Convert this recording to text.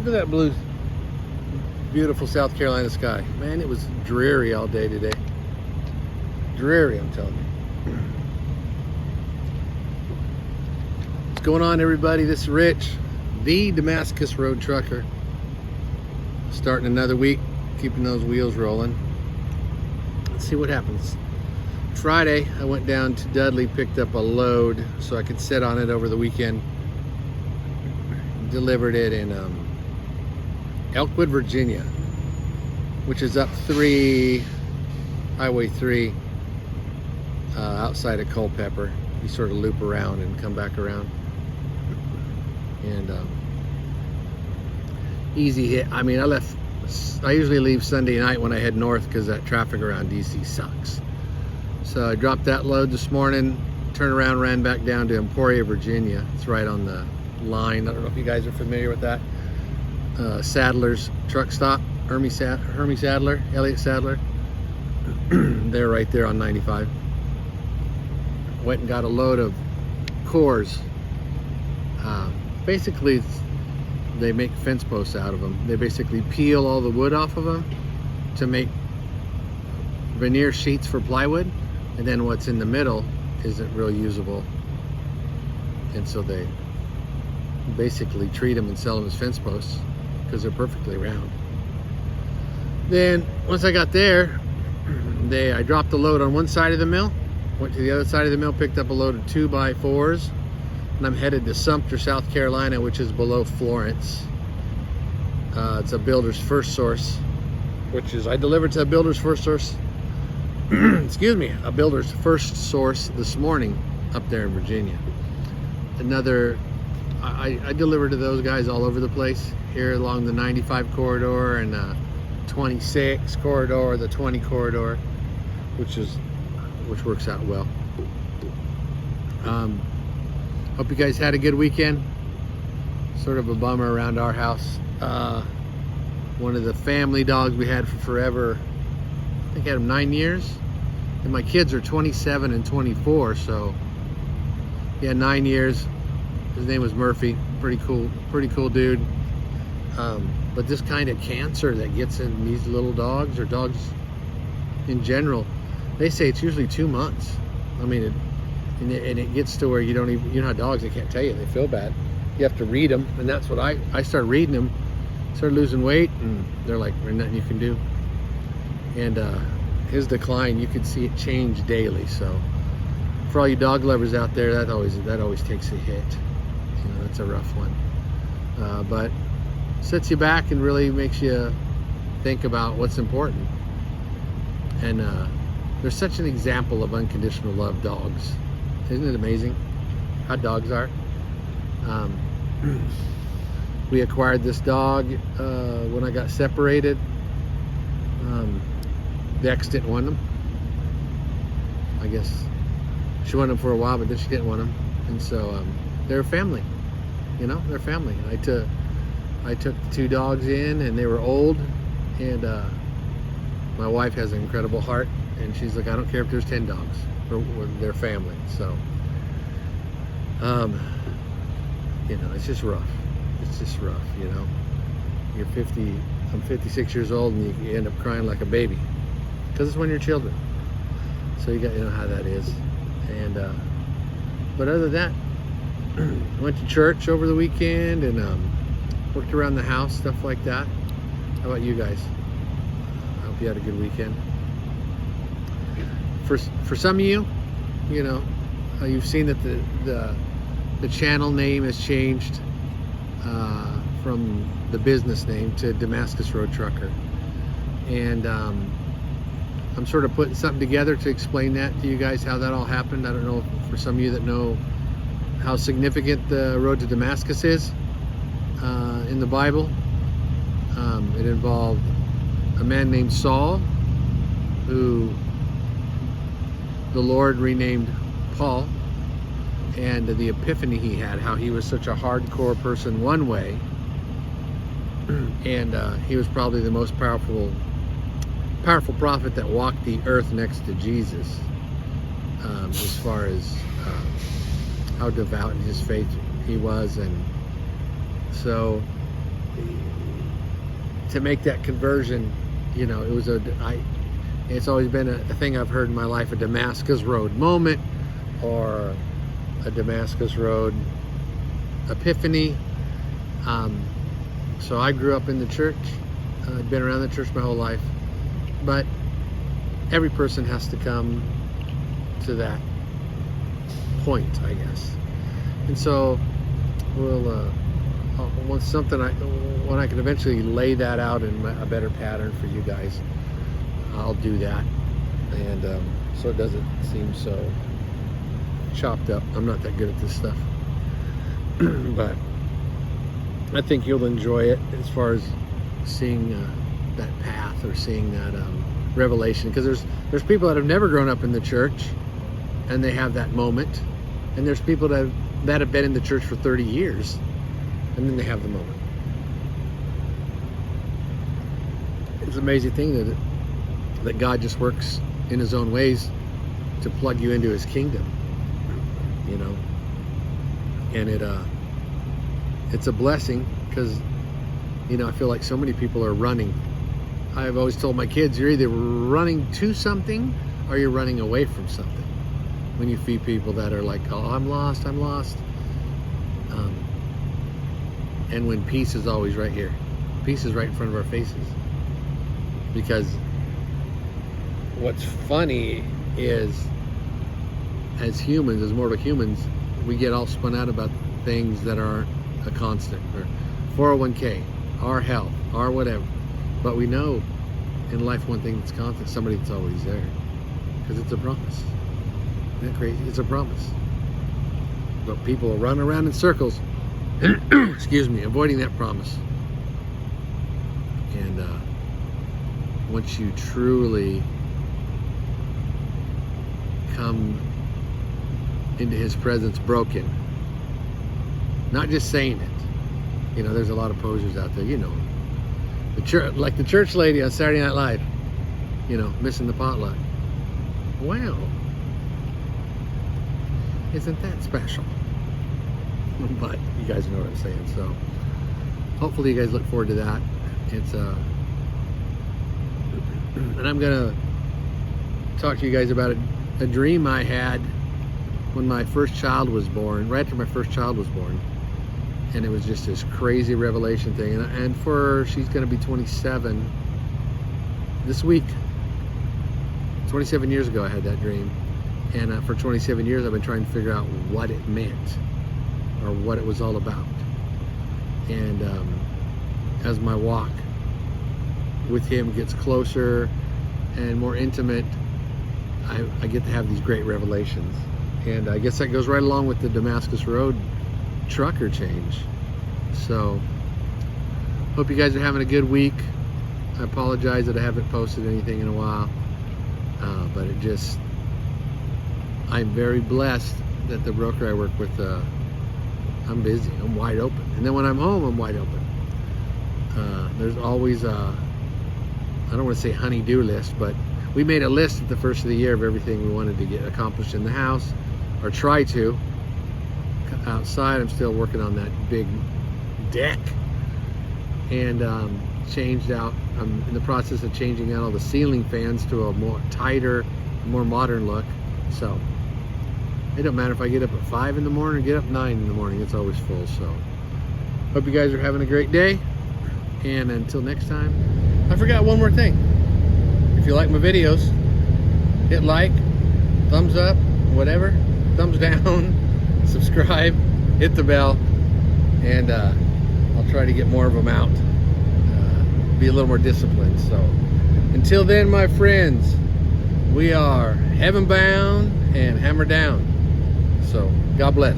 Look at that blue, beautiful South Carolina sky. Man, it was dreary all day today. Dreary, I'm telling you. What's going on, everybody? This is Rich, the Damascus Road Trucker. Starting another week, keeping those wheels rolling. Let's see what happens. Friday, I went down to Dudley, picked up a load so I could sit on it over the weekend. Delivered it in Elkwood, Virginia, which is up Highway 3, outside of Culpeper. You sort of loop around and come back around. And easy hit. I mean, I usually leave Sunday night when I head north because that traffic around DC sucks. So I dropped that load this morning, turned around, ran back down to Emporia, Virginia. It's right on the line. I don't know if you guys are familiar with that. Sadler's truck stop, Elliott Sadler. They're right there on 95. Went and got a load of cores. Basically, they make fence posts out of them. They basically peel all the wood off of them to make veneer sheets for plywood, and then what's in the middle isn't real usable, and so they basically treat them and sell them as fence posts because they're perfectly round. Then once I got there, I dropped the load on one side of the mill, went to the other side of the mill, picked up a load of 2x4s, and I'm headed to Sumter, South Carolina, which is below Florence. It's a Builder's First Source, I delivered to a Builder's First Source excuse me, a Builder's First Source this morning up there in Virginia. I deliver to those guys all over the place, here along the 95 corridor and 26 corridor, the 20 corridor, which works out well. Hope you guys had a good weekend. Sort of a bummer around our house. One of the family dogs we had for forever, I think I had him 9 years, and my kids are 27 and 24, so yeah, 9 years. His name was Murphy. Pretty cool dude. But this kind of cancer that gets in these little dogs, or dogs in general, they say it's usually 2 months. I mean, it gets to where you don't even, you know how dogs, they can't tell you, they feel bad. You have to read them, and that's what I started reading them, started losing weight, and they're like, there's nothing you can do. And his decline, you could see it change daily. So for all you dog lovers out there, that always takes a hit. You know, that's a rough one. But sets you back and really makes you think about what's important. And there's such an example of unconditional love, dogs. Isn't it amazing how dogs are? We acquired this dog when I got separated. The ex didn't want him. I guess she wanted him for a while, but then she didn't want him. And so they're family. You know, they're family. I took the 2 dogs in, and they were old, and my wife has an incredible heart, and she's like, I don't care if there's 10 dogs, they're family. So you know, it's just rough. You know, you're 50, I'm 56 years old, and you end up crying like a baby because it's when you're children. So you know how that is. And but other than that, went to church over the weekend and worked around the house, stuff like that. How about you guys? I hope you had a good weekend. For some of you, you know, you've seen that the channel name has changed from the business name to Damascus Road Trucker, and I'm sort of putting something together to explain that to you guys, how that all happened. I don't know, for some of you that know how significant the road to Damascus is in the Bible. It involved a man named Saul, who the Lord renamed Paul, and the epiphany he had, how he was such a hardcore person one way, and he was probably the most powerful prophet that walked the earth next to Jesus, as far as how devout in his faith he was. And so to make that conversion, you know, it's always been a thing I've heard in my life, a Damascus Road moment or a Damascus Road epiphany. So I grew up in the church. I've been around the church my whole life, but every person has to come to that point, I guess. And so we'll when I can eventually lay that out in a better pattern for you guys, I'll do that, and so it doesn't seem so chopped up. I'm not that good at this stuff, but I think you'll enjoy it as far as seeing that path, or seeing that revelation, because there's people that have never grown up in the church and they have that moment, and there's people that have been in the church for 30 years and then they have the moment. It's an amazing thing that God just works in his own ways to plug you into his kingdom, you know. And it's a blessing, because, you know, I feel like so many people are running. I've always told my kids, you're either running to something or you're running away from something. When you feed people that are like, oh, I'm lost. And when peace is always right here. Peace is right in front of our faces. Because what's funny is, as humans, as mortal humans, we get all spun out about things that aren't a constant, or 401k, our health, our whatever. But we know in life one thing that's constant, somebody that's always there, because it's a promise. Isn't that crazy? It's a promise. But people will run around in circles, excuse me, avoiding that promise. And once you truly come into his presence broken, not just saying it. You know, there's a lot of posers out there, you know. The church, like the church lady on Saturday Night Live, you know, missing the potluck. Wow. Isn't that special? But you guys know what I'm saying. So hopefully you guys look forward to that. It's and I'm gonna talk to you guys about a dream I had when my first child was born, right after my first child was born. And it was just this crazy revelation thing. And she's gonna be 27 this week. 27 years ago I had that dream. And for 27 years I've been trying to figure out what it meant, or what it was all about. And as my walk with him gets closer and more intimate, I get to have these great revelations. And I guess that goes right along with the Damascus Road trucker change. So hope you guys are having a good week. I apologize that I haven't posted anything in a while, but I'm very blessed that the broker I work with, I'm busy, I'm wide open. And then when I'm home, I'm wide open. There's always I don't want to say honey-do list, but we made a list at the first of the year of everything we wanted to get accomplished in the house, or try to. Outside, I'm still working on that big deck, and changed out. I'm in the process of changing out all the ceiling fans to a more tighter, more modern look. So it don't matter if I get up at 5 in the morning or get up 9 in the morning, it's always full. So hope you guys are having a great day, and until next time, I forgot one more thing. If you like my videos, hit like, thumbs up, whatever, thumbs down, subscribe, hit the bell, and I'll try to get more of them out, be a little more disciplined. So until then, my friends, we are heaven bound and hammer down. So God bless.